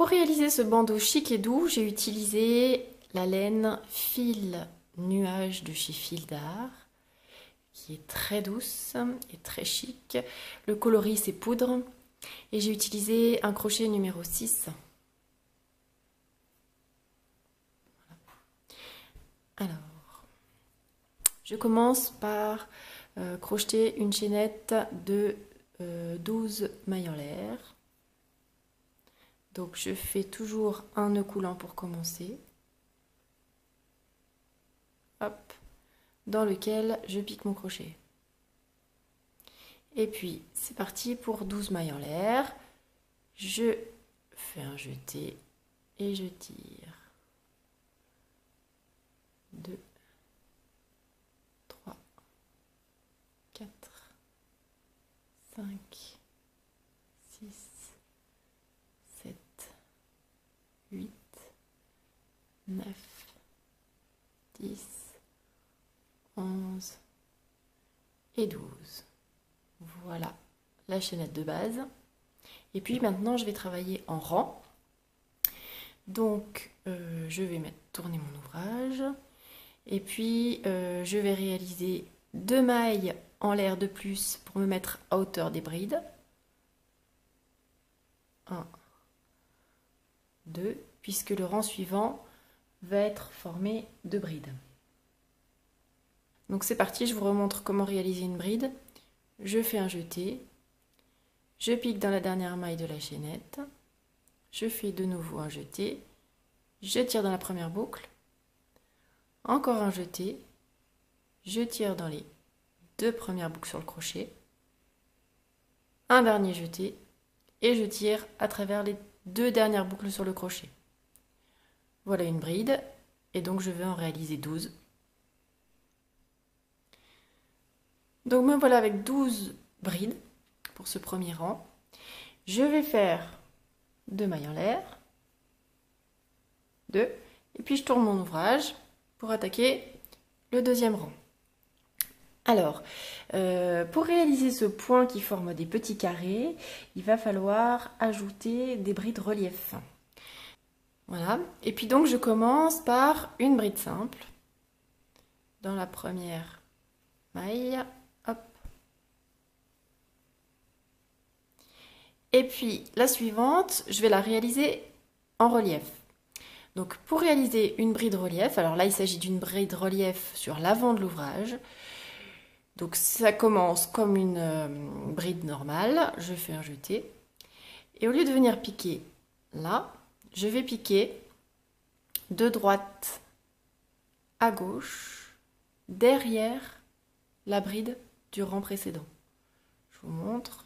Pour réaliser ce bandeau chic et doux, j'ai utilisé la laine Fil Nuage de chez Fil d'Art, qui est très douce et très chic. Le coloris c'est poudre et j'ai utilisé un crochet numéro 6. Alors, je commence par crocheter une chaînette de 12 mailles en l'air. Donc je fais toujours un nœud coulant pour commencer. Hop, dans lequel je pique mon crochet. Et puis c'est parti pour 12 mailles en l'air. Je fais un jeté et je tire. 2, 3, 4, 5, 6, 7, 8, 9, 10, 11 et 12. Voilà la chaînette de base. Et puis maintenant, je vais travailler en rang. Donc, je vais tourner mon ouvrage. Et puis, je vais réaliser 2 mailles en l'air de plus pour me mettre à hauteur des brides. 1, 2, puisque le rang suivant va être formé de brides. Donc c'est parti, je vous remontre comment réaliser une bride. Je fais un jeté, je pique dans la dernière maille de la chaînette, je fais de nouveau un jeté, je tire dans la première boucle, encore un jeté, je tire dans les 2 premières boucles sur le crochet, un dernier jeté et je tire à travers les 2 dernières boucles sur le crochet. Voilà une bride et donc je vais en réaliser 12. Donc me voilà avec 12 brides pour ce premier rang. Je vais faire 2 mailles en l'air, 2, et puis je tourne mon ouvrage pour attaquer le deuxième rang. Alors, pour réaliser ce point qui forme des petits carrés, il va falloir ajouter des brides relief. Voilà, et puis donc je commence par une bride simple dans la première maille. Hop. Et puis la suivante, je vais la réaliser en relief. Donc pour réaliser une bride relief, alors là il s'agit d'une bride relief sur l'avant de l'ouvrage. Donc ça commence comme une bride normale, je fais un jeté. Et au lieu de venir piquer là, je vais piquer de droite à gauche, derrière la bride du rang précédent. Je vous montre.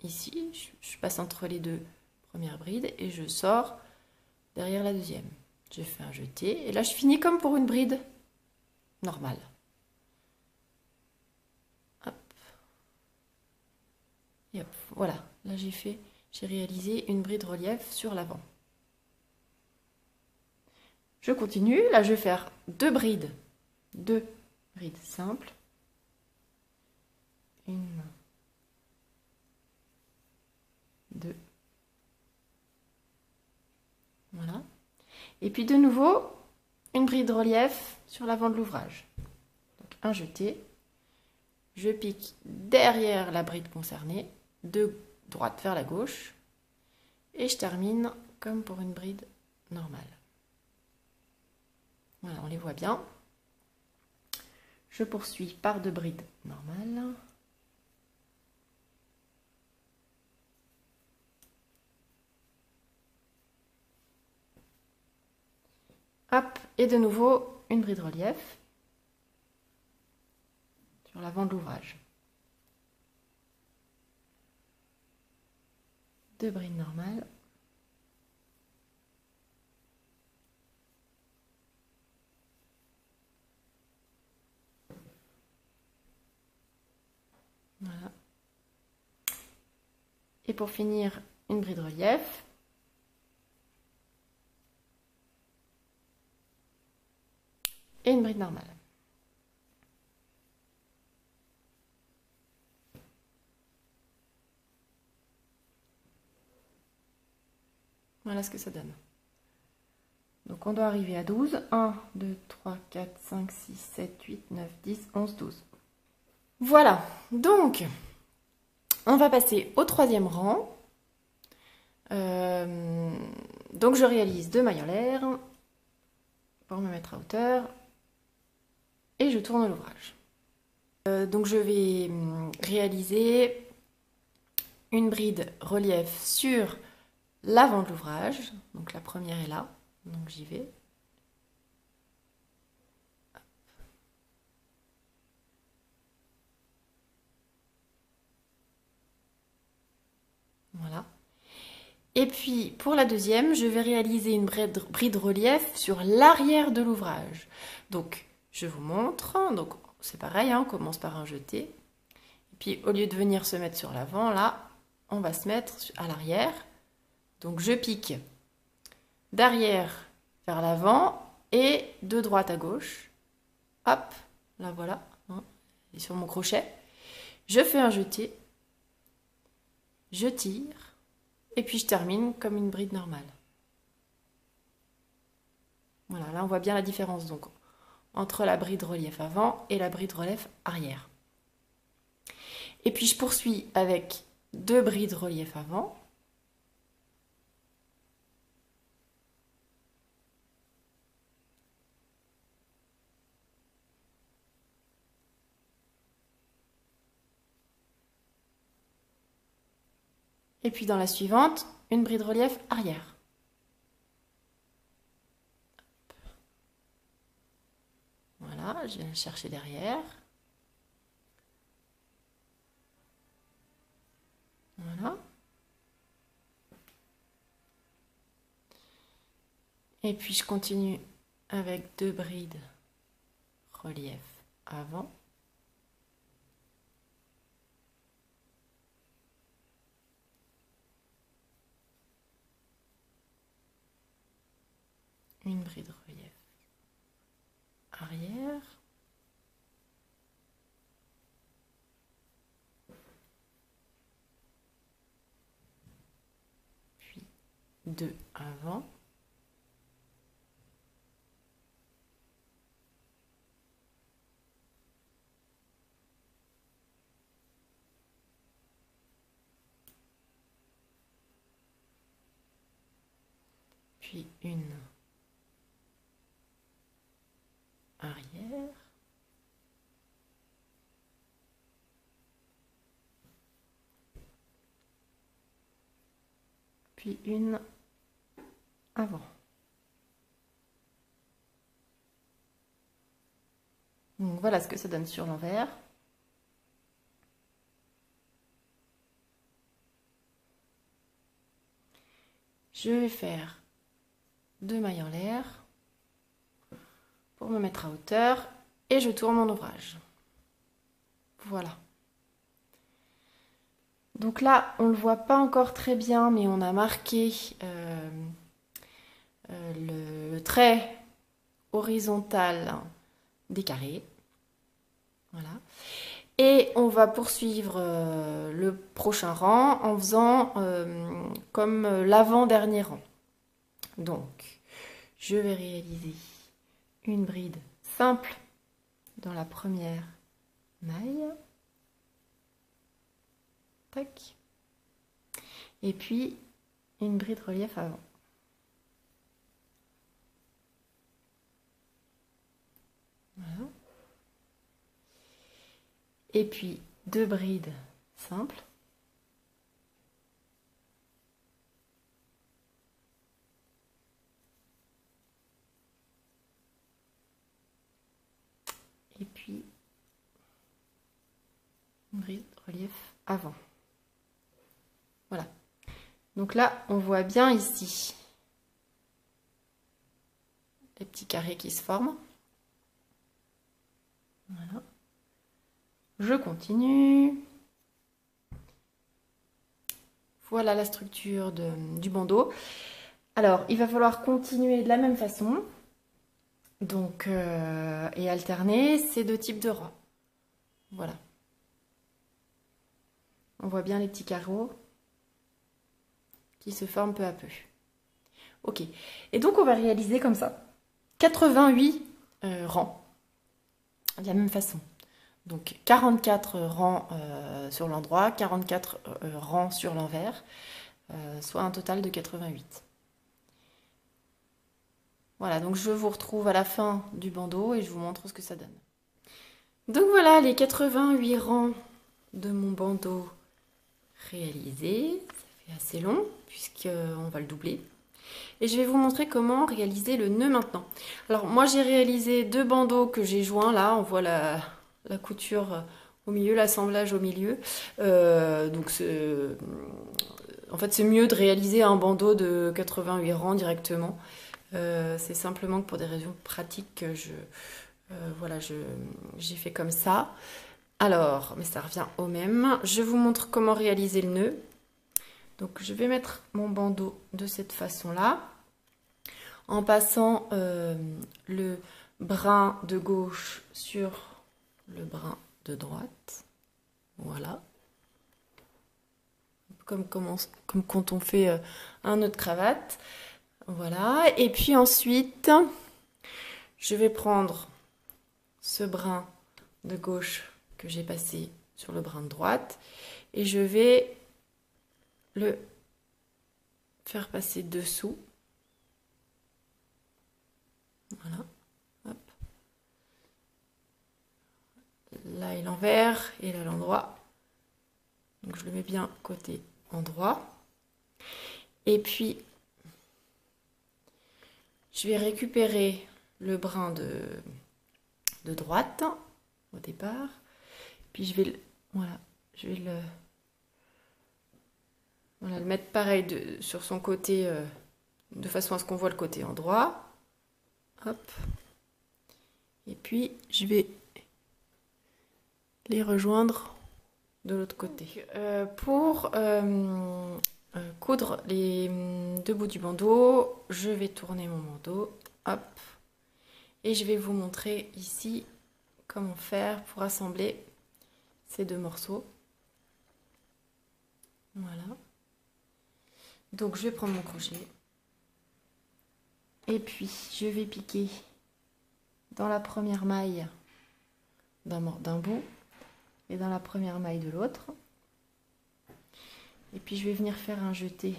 Ici, je passe entre les 2 premières brides et je sors derrière la deuxième. Je fais un jeté et là je finis comme pour une bride normale. Hop. Et hop, voilà. Là j'ai réalisé une bride relief sur l'avant. Je continue, là je vais faire 2 brides simples. Une, 2. Voilà. Et puis de nouveau, une bride relief sur l'avant de l'ouvrage. Donc un jeté. Je pique derrière la bride concernée, de droite vers la gauche. Et je termine comme pour une bride normale. Voilà, on les voit bien. Je poursuis par 2 brides normales. Hop, et de nouveau une bride relief sur l'avant de l'ouvrage. 2 brides normales. Voilà. Et pour finir, une bride relief. Et une bride normale. Voilà ce que ça donne. Donc on doit arriver à 12. 1, 2, 3, 4, 5, 6, 7, 8, 9, 10, 11, 12. Voilà, donc on va passer au troisième rang. Donc je réalise 2 mailles en l'air pour me mettre à hauteur et je tourne l'ouvrage. Donc je vais réaliser une bride relief sur l'avant de l'ouvrage. Donc la première est là, donc j'y vais. Voilà. Et puis pour la deuxième, je vais réaliser une bride relief sur l'arrière de l'ouvrage. Donc je vous montre, donc c'est pareil, hein, on commence par un jeté. Et puis au lieu de venir se mettre sur l'avant, là, on va se mettre à l'arrière. Donc je pique d'arrière vers l'avant et de droite à gauche. Hop, là voilà, hein, et sur mon crochet. Je fais un jeté, je tire. Et puis je termine comme une bride normale. Voilà, là on voit bien la différence donc entre la bride relief avant et la bride relief arrière. Et puis je poursuis avec 2 brides relief avant. Et puis dans la suivante, une bride relief arrière. Voilà, je viens chercher derrière. Voilà. Et puis je continue avec 2 brides relief avant. Une bride relief arrière. Puis 2 avant. Puis une arrière. Puis une avant. Donc voilà ce que ça donne sur l'envers. Je vais faire 2 mailles en l'air pour me mettre à hauteur et je tourne mon ouvrage. Voilà. Donc là, on ne le voit pas encore très bien, mais on a marqué le trait horizontal des carrés. Voilà. Et on va poursuivre le prochain rang en faisant comme l'avant-dernier rang. Donc, je vais réaliser une bride simple dans la première maille. Tac. Et puis, une bride relief avant. Voilà. Et puis, 2 brides simples. Et puis, une bride relief avant. Voilà. Donc là, on voit bien ici les petits carrés qui se forment. Voilà. Je continue. Voilà la structure du bandeau. Alors, il va falloir continuer de la même façon. Donc, et alterner ces 2 types de rangs. Voilà. On voit bien les petits carreaux qui se forment peu à peu. Ok. Et donc, on va réaliser comme ça 88 rangs de la même façon. Donc, 44 rangs sur l'endroit, 44 rangs sur l'envers, soit un total de 88. Voilà, donc je vous retrouve à la fin du bandeau et je vous montre ce que ça donne. Donc voilà les 88 rangs de mon bandeau réalisés. Ça fait assez long puisqu'on va le doubler. Et je vais vous montrer comment réaliser le nœud maintenant. Alors moi j'ai réalisé 2 bandeaux que j'ai joints là. On voit la couture au milieu, l'assemblage au milieu. Donc en fait c'est mieux de réaliser un bandeau de 88 rangs directement. C'est simplement que pour des raisons pratiques que voilà, j'ai fait comme ça. Alors, mais ça revient au même. Je vous montre comment réaliser le nœud. Donc, je vais mettre mon bandeau de cette façon-là, en passant le brin de gauche sur le brin de droite. Voilà. Comme quand on fait un nœud de cravate. Voilà, et puis ensuite, je vais prendre ce brin de gauche que j'ai passé sur le brin de droite et je vais le faire passer dessous. Voilà, hop. Là est l'envers et là l'endroit. Donc je le mets bien côté endroit. Et puis, je vais récupérer le brin de droite au départ. Puis je vais, voilà, je vais le mettre pareil sur son côté, de façon à ce qu'on voit le côté endroit. Hop. Et puis je vais les rejoindre de l'autre côté. Pour coudre les 2 bouts du bandeau, je vais tourner mon bandeau, hop, et je vais vous montrer ici comment faire pour assembler ces 2 morceaux. Voilà. Donc je vais prendre mon crochet et puis je vais piquer dans la première maille d'un bout et dans la première maille de l'autre. Et puis je vais venir faire un jeté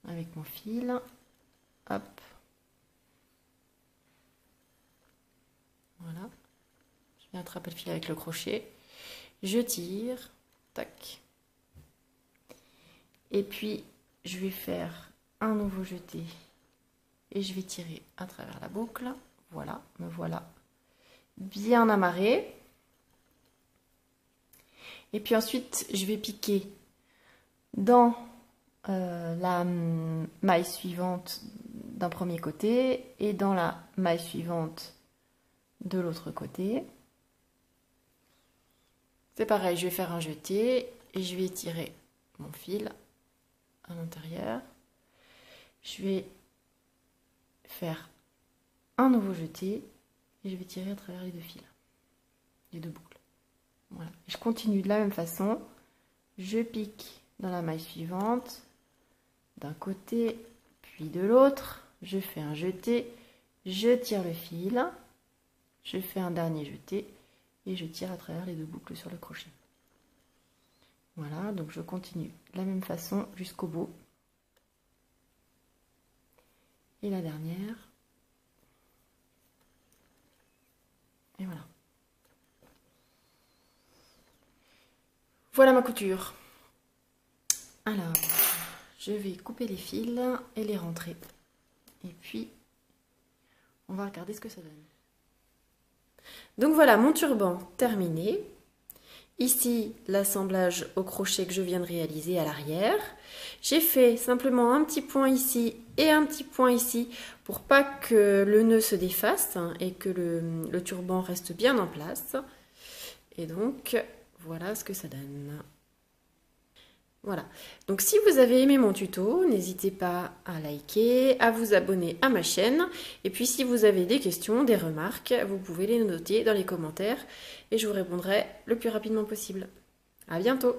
avec mon fil. Hop. Voilà. Je viens attraper le fil avec le crochet. Je tire. Tac. Et puis je vais faire un nouveau jeté. Et je vais tirer à travers la boucle. Voilà. Me voilà bien amarré. Et puis ensuite, je vais piquer dans la maille suivante d'un premier côté et dans la maille suivante de l'autre côté. C'est pareil, je vais faire un jeté et je vais tirer mon fil à l'intérieur. Je vais faire un nouveau jeté et je vais tirer à travers les 2 fils, les 2 boucles. Voilà. Je continue de la même façon. Je pique dans la maille suivante, d'un côté puis de l'autre. Je fais un jeté, je tire le fil, je fais un dernier jeté et je tire à travers les 2 boucles sur le crochet. Voilà, donc je continue de la même façon jusqu'au bout. Et la dernière. Et voilà. Voilà ma couture. Alors, je vais couper les fils et les rentrer. Et puis, on va regarder ce que ça donne. Donc voilà, mon turban terminé. Ici, l'assemblage au crochet que je viens de réaliser à l'arrière. J'ai fait simplement un petit point ici et un petit point ici pour pas que le nœud se défasse et que le turban reste bien en place. Et donc, voilà ce que ça donne. Voilà, donc si vous avez aimé mon tuto, n'hésitez pas à liker, à vous abonner à ma chaîne. Et puis si vous avez des questions, des remarques, vous pouvez les noter dans les commentaires et je vous répondrai le plus rapidement possible. À bientôt!